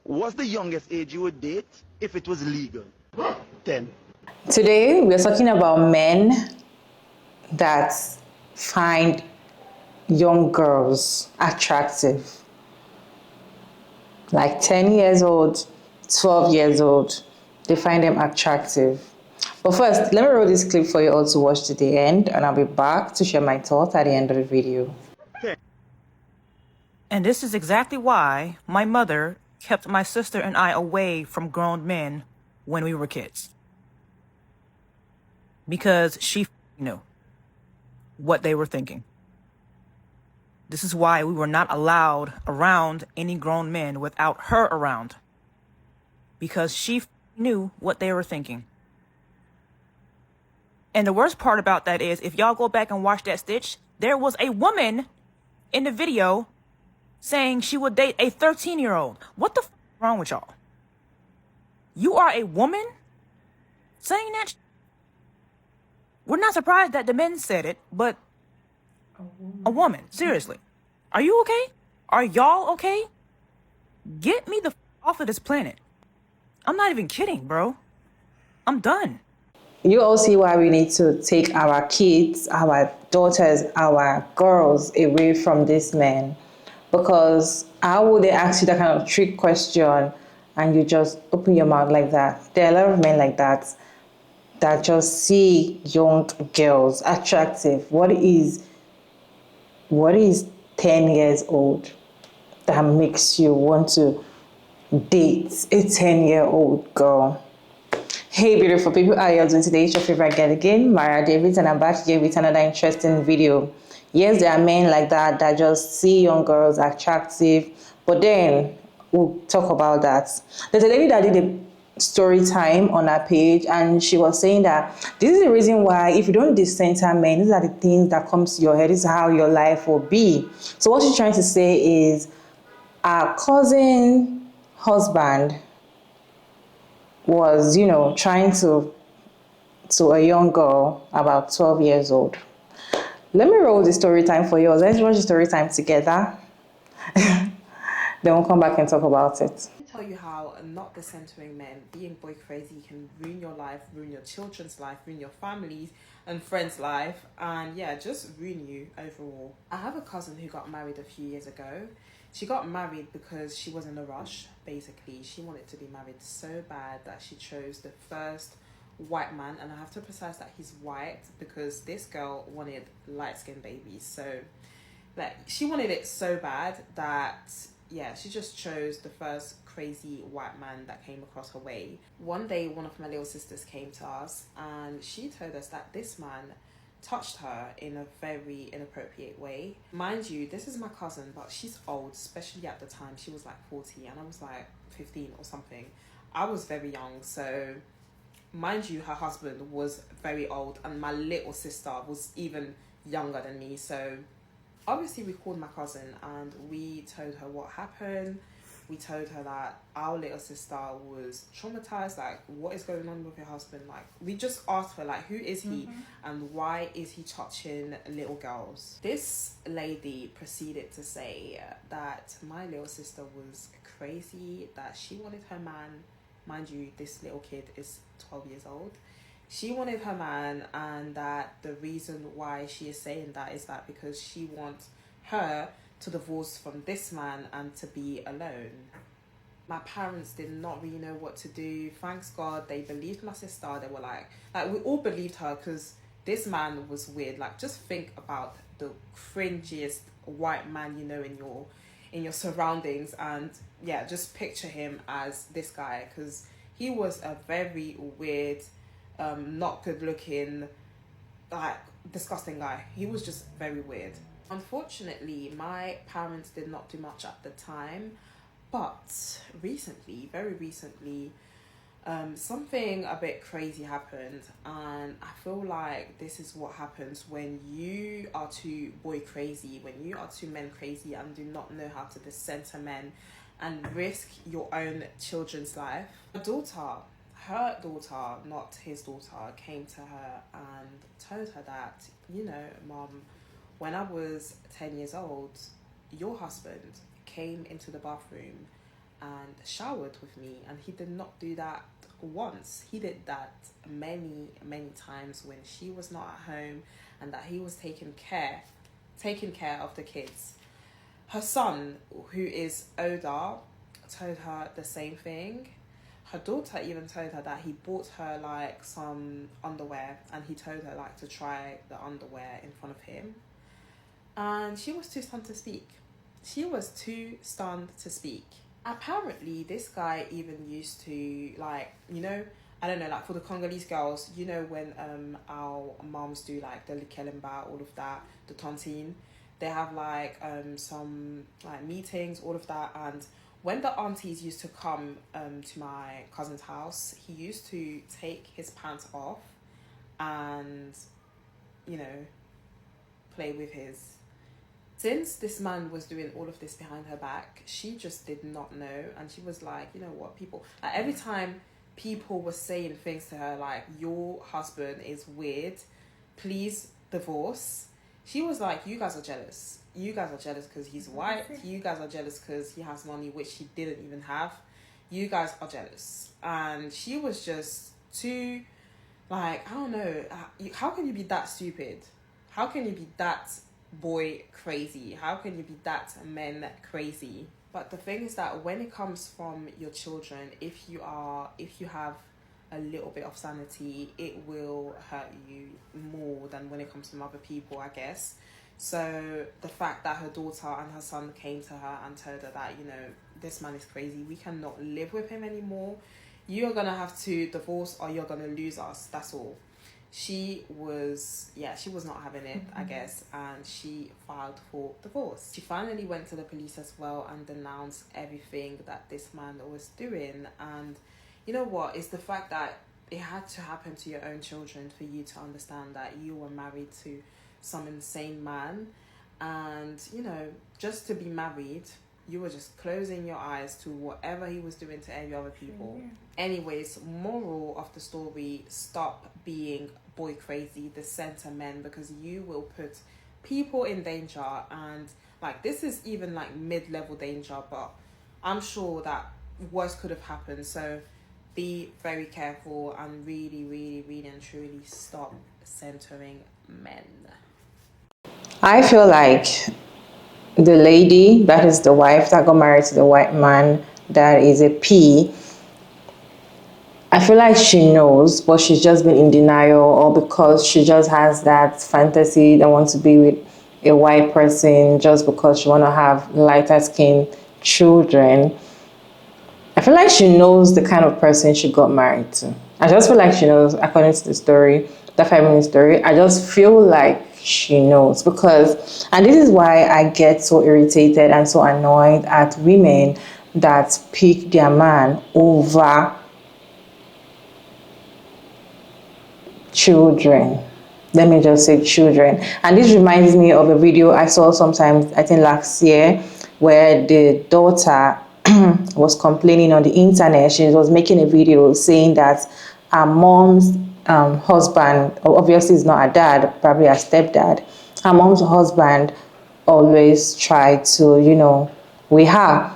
what's the youngest age you would date if it was legal? 10. Today, we're talking about men that find young girls attractive. Like 10 years old, 12 years old, they find them attractive. But first, let me roll this clip for you all to watch to the end, and I'll be back to share my thoughts at the end of the video. And this is exactly why my mother kept my sister and I away from grown men when we were kids. Because she knew what they were thinking. This is why we were not allowed around any grown men without her around. Because she knew what they were thinking. And the worst part about that is, if y'all go back and watch that stitch, there was a woman in the video saying she would date a 13-year-old. What the f is wrong with y'all? You are a woman saying that? We're not surprised that the men said it, but a woman, seriously. Are you okay? Are y'all okay? Get me the f off of this planet. I'm not even kidding, bro. I'm done. You all see why we need to take our kids, our daughters, our girls away from this man. Because how would they ask you that kind of trick question and you just open your mouth like that? There are a lot of men like that that just see young girls attractive. What is 10 years old that makes you want to date a 10-year-old girl? Hey beautiful people, how are you doing today? It's your favorite girl again, Mara Davids, and I'm back here with another interesting video. Yes, there are men like that that just see young girls attractive, but then we'll talk about that. There's a lady that did a story time on her page, and she was saying that this is the reason why if you don't decenter men, these are the things that comes to your head. This is how your life will be. So what she's trying to say is our cousin husband was, trying to a young girl about 12 years old. Let me roll the story time for yours. Let's watch the story time together. Then we'll come back and talk about it. Tell you how not decentering men, being boy crazy, can ruin your life, ruin your children's life, ruin your families and friends' life, and yeah, just ruin you overall. I have a cousin who got married a few years ago. She got married because she was in a rush, basically. She wanted to be married so bad that she chose the first white man, and I have to precise that he's white because this girl wanted light-skinned babies. So like she wanted it so bad that yeah, she just chose the first crazy white man that came across her way. One day, one of my little sisters came to us and she told us that this man touched her in a very inappropriate way. Mind you, this is my cousin, but she's old, especially at the time. She was like 40 and I was like 15 or something. I was very young, so mind you, her husband was very old and my little sister was even younger than me. So obviously we called my cousin and we told her what happened. We told her that our little sister was traumatized, like what is going on with your husband. Like we just asked her like, who is he and why is he touching little girls? This lady proceeded to say that my little sister was crazy, that she wanted her man, mind you this little kid is 12 years old, she wanted her man, and that the reason why she is saying that is that because she wants her to divorce from this man and to be alone. My parents did not really know what to do. Thanks God they believed my sister. They were like we all believed her because this man was weird. Like just think about the cringiest white man you know in your surroundings, and yeah, just picture him as this guy because he was a very weird, not good looking, like disgusting guy. He was just very weird. Unfortunately, my parents did not do much at the time, but recently, very recently, something a bit crazy happened, and I feel like this is what happens when you are too boy crazy, when you are too men crazy and do not know how to decenter men and risk your own children's life. Her daughter, not his daughter, came to her and told her that, Mom, when I was 10 years old, your husband came into the bathroom and showered with me. And he did not do that once. He did that many times when she was not at home, and that he was taking care of the kids. Her son, who is older, told her the same thing. Her daughter even told her that he bought her like some underwear, and he told her like to try the underwear in front of him. And she was too stunned to speak. Apparently, this guy even used to, like, you know, I don't know, like for the Congolese girls, you know, when our moms do like the likelemba, all of that, the tontine, they have like some like meetings, all of that. And when the aunties used to come to my cousin's house, he used to take his pants off and, you know, play with his. Since this man was doing all of this behind her back, she just did not know. And she was like, you know what, people, like every time people were saying things to her like, your husband is weird, please divorce, she was like, you guys are jealous. You guys are jealous because he's white. You guys are jealous because he has money, which he didn't even have. You guys are jealous. And she was just too, like, I don't know. How can you be that stupid? How can you be that boy crazy? How can you be that men crazy? But the thing is that when it comes from your children, if you have a little bit of sanity, it will hurt you more than when it comes from other people, I guess. So the fact that her daughter and her son came to her and told her that, you know, this man is crazy, we cannot live with him anymore, you're gonna have to divorce or you're gonna lose us, that's all. She was not having it, I guess, and she filed for divorce. She finally went to the police as well and denounced everything that this man was doing. And you know what? It's the fact that it had to happen to your own children for you to understand that you were married to some insane man. And, you know, just to be married, you were just closing your eyes to whatever he was doing to every other people. Anyways, moral of the story, stop being boy crazy, the center men, because you will put people in danger. And like, this is even like mid-level danger, but I'm sure that worse could have happened. So be very careful and really and truly stop centering men. I feel like the lady that is the wife that got married to the white man that is a P, I feel like she knows, but she's just been in denial, or because she just has that fantasy that wants to be with a white person just because she want to have lighter skin children. I feel like she knows the kind of person she got married to. I just feel like she knows, according to the story, the 5-minute story. I just feel like she knows, because, and this is why I get so irritated and so annoyed at women that pick their man over children. Let me just say children. And this reminds me of a video I saw sometimes, I think last year, where the daughter was complaining on the internet. She was making a video saying that her mom's husband, obviously is not her dad, probably her stepdad, her mom's husband always tried to, you know, with her.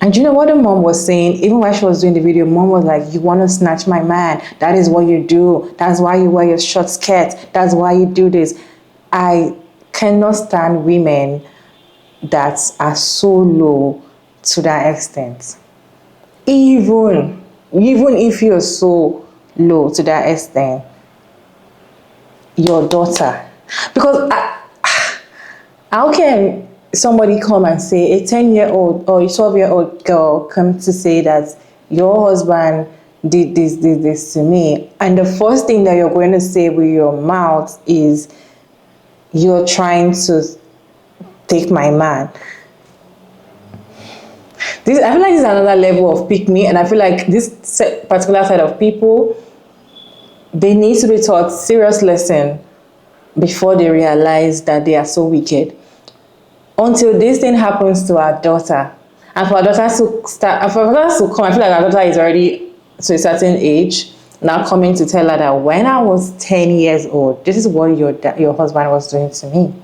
And you know what the mom was saying? Even while she was doing the video, mom was like, you want to snatch my man. That is what you do. That's why you wear your short skirt. That's why you do this. I cannot stand women that are so low to that extent. Even if you're so low to that extent, your daughter. Because how can somebody come and say, a 10-year-old or a 12-year-old girl come to say that your husband did this to me, and the first thing that you're going to say with your mouth is, you're trying to take my man. I feel like this is another level of pick me, and I feel like this particular side of people, they need to be taught serious lesson before they realize that they are so wicked. Until this thing happens to our daughter, and for our daughter to come, I feel like our daughter is already to a certain age, now coming to tell her that when I was 10 years old, this is what your husband was doing to me.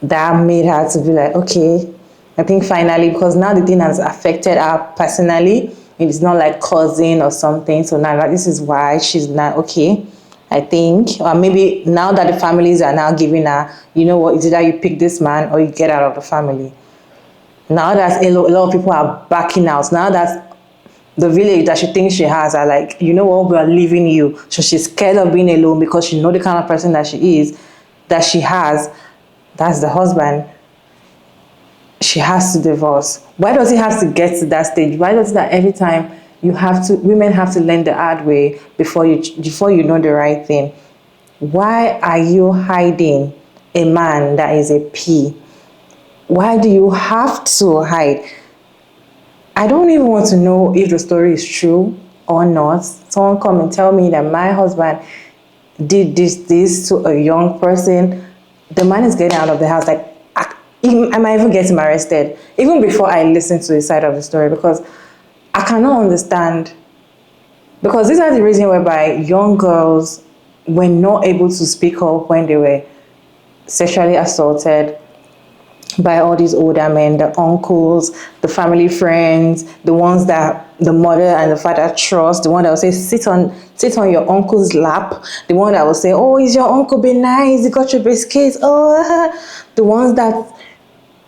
That made her to be like, okay, I think finally, because now the thing has affected her personally, it's not like cousin or something. So now this is why she's not okay. I think, or maybe now that the families are now giving her, you know what, it's either you pick this man or you get out of the family. Now that a lot of people are backing out, now that the village that she thinks she has are like, you know what, we are leaving you. So she's scared of being alone because she knows the kind of person that she is, that she has. That's the husband. She has to divorce. Why does it have to get to that stage? Why does it that every time women have to learn the hard way before you know the right thing? Why are you hiding a man that is a P? Why do you have to hide? I don't even want to know if the story is true or not. Someone come and tell me that my husband did this to a young person. The man is getting out of the house. Like, I might even get him arrested, even before I listen to his side of the story, because I cannot understand. Because these are the reasons whereby young girls were not able to speak up when they were sexually assaulted by all these older men, the uncles, the family friends, the ones that the mother and the father trust, the one that will say, sit on your uncle's lap, the one that will say, oh, is your uncle be nice, he got your biscuits, oh, the ones that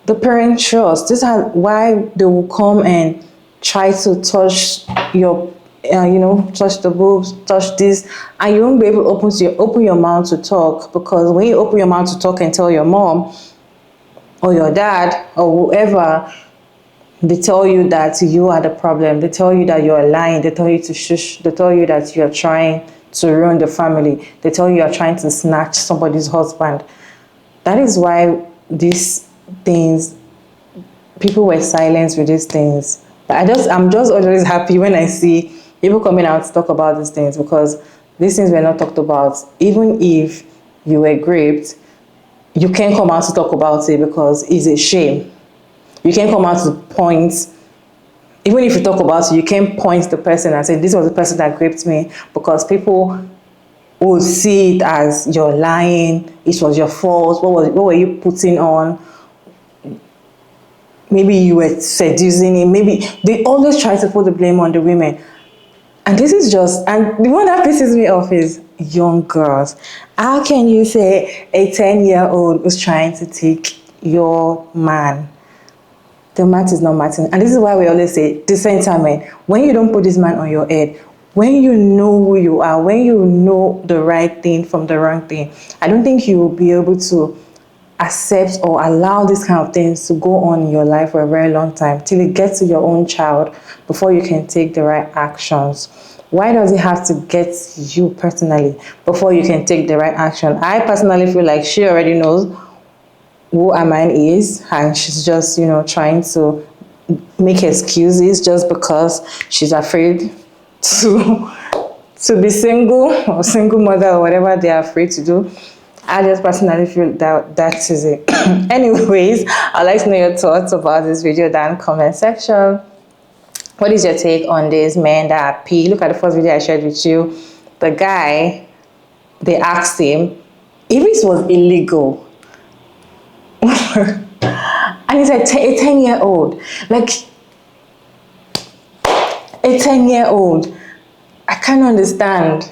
the parent trust. This is why they will come and try to touch your, touch the boobs, touch this, and you won't be able to open your mouth to talk, because when you open your mouth to talk and tell your mom or your dad or whoever, they tell you that you are the problem. They tell you that you're lying. They tell you to shush. They tell you that you're trying to ruin the family. They tell you you're trying to snatch somebody's husband. That is why these things, people were silenced with these things. I'm just always happy when I see people coming out to talk about these things, because these things were not talked about. Even if you were raped, you can't come out to talk about it because it's a shame. You can't come out to point, even if you talk about it, you can't point the person and say, this was the person that raped me, because people will see it as you're lying, it was your fault, what were you putting on? Maybe you were seducing him, maybe they always try to put the blame on the women. And this is and the one that pisses me off is young girls. How can you say a 10-year-old was trying to take your man? The mat is not matching. And this is why we always say, decent men, when you don't put this man on your head, when you know who you are, when you know the right thing from the wrong thing, I don't think you will be able to accept or allow these kind of things to go on in your life for a very long time, till it gets to your own child before you can take the right actions. Why does it have to get you personally before you can take the right action? I personally feel like she already knows who Aman is, and she's just, trying to make excuses just because she's afraid to be single or single mother or whatever they're afraid to do. I just personally feel that is it. Anyways, I'd like to know your thoughts about this video down in the comment section. What is your take on this men that are P? Look at the first video I shared with you. The guy, they asked him if it was illegal. And he's like, a 10-year-old. Like, a 10-year-old. I can't understand.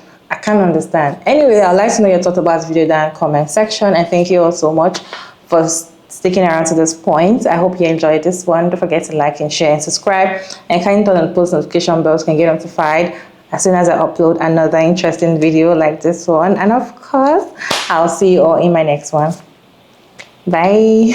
Anyway, I'd like to know your thoughts about this video down in the comment section. And thank you all so much for sticking around to this point. I hope you enjoyed this one. Don't forget to like and share and subscribe. And kindly turn on the post notification bells so you can get notified as soon as I upload another interesting video like this one. And of course, I'll see you all in my next one. Bye.